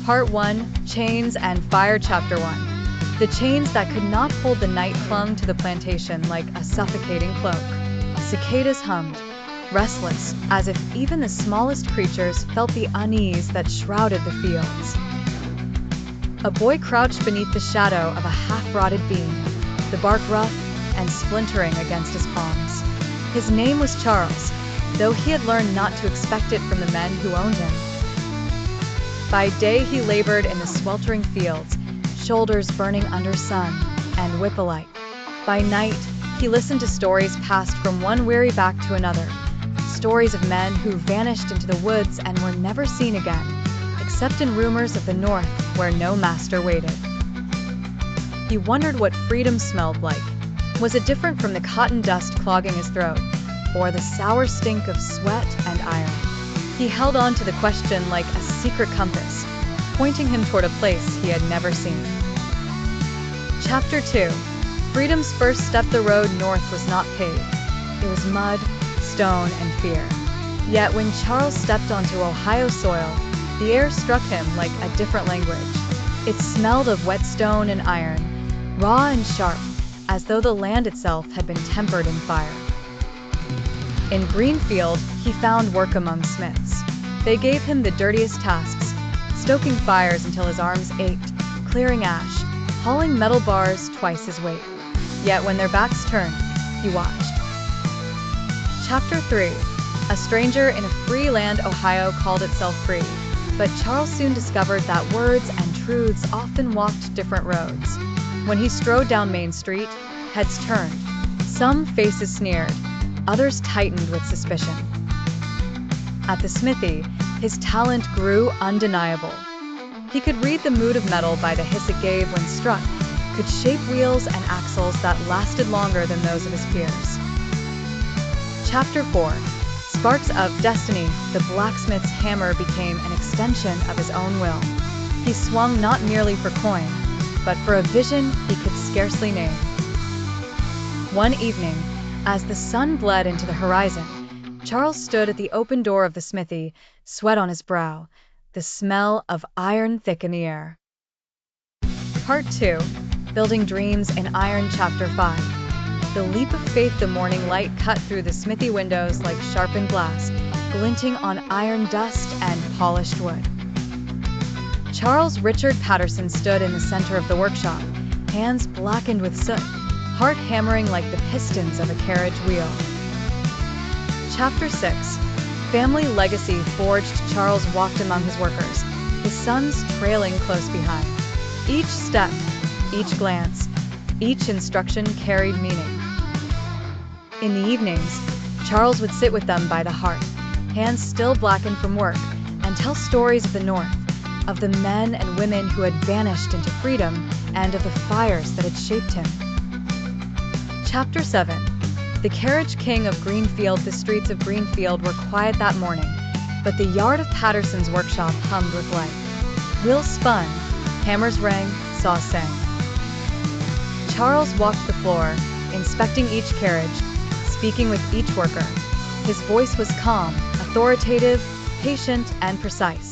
Part 1, Chains and Fire. Chapter 1. The chains that could not hold the night clung to the plantation like a suffocating cloak. Cicadas hummed, restless, as if even the smallest creatures felt the unease that shrouded the fields. A boy crouched beneath the shadow of a half-rotted beam, the bark rough and splintering against his palms. His name was Charles, though he had learned not to expect it from the men who owned him. By day he labored in the sweltering fields, shoulders burning under sun, and whip alike. By night, he listened to stories passed from one weary back to another, stories of men who vanished into the woods and were never seen again, except in rumors of the north where no master waited. He wondered what freedom smelled like. Was it different from the cotton dust clogging his throat, or the sour stink of sweat and iron? He held on to the question like a secret compass, pointing him toward a place he had never seen. Chapter 2. Freedom's first step. The road north was not paved. It was mud, stone, and fear. Yet when Charles stepped onto Ohio soil, the air struck him like a different language. It smelled of wet stone and iron, raw and sharp, as though the land itself had been tempered in fire. In Greenfield, he found work among smiths. They gave him the dirtiest tasks, stoking fires until his arms ached, clearing ash, hauling metal bars twice his weight. Yet when their backs turned, he watched. Chapter 3. A stranger in a free land. Ohio called itself free, but Charles soon discovered that words and truths often walked different roads. When he strode down Main Street, heads turned. Some faces sneered, others tightened with suspicion. At the smithy, his talent grew undeniable. He could read the mood of metal by the hiss it gave when struck, could shape wheels and axles that lasted longer than those of his peers. Chapter 4. Sparks of Destiny. The blacksmith's hammer became an extension of his own will. He swung not merely for coin, but for a vision he could scarcely name. One evening, as the sun bled into the horizon, Charles stood at the open door of the smithy, sweat on his brow, the smell of iron thick in the air. Part 2. Building Dreams in Iron. Chapter 5. The leap of faith. The morning light cut through the smithy windows like sharpened glass, glinting on iron dust and polished wood. Charles Richard Patterson stood in the center of the workshop, hands blackened with soot, heart hammering like the pistons of a carriage wheel. Chapter 6. Family Legacy forged. Charles walked among his workers, his sons trailing close behind. Each step, each glance, each instruction carried meaning. In the evenings, Charles would sit with them by the hearth, hands still blackened from work, and tell stories of the North, of the men and women who had vanished into freedom, and of the fires that had shaped him. Chapter 7. The Carriage King of Greenfield. The streets of Greenfield were quiet that morning, but the yard of Patterson's workshop hummed with life. Wheels spun, hammers rang, saws sang. Charles walked the floor, inspecting each carriage, speaking with each worker. His voice was calm, authoritative, patient, and precise.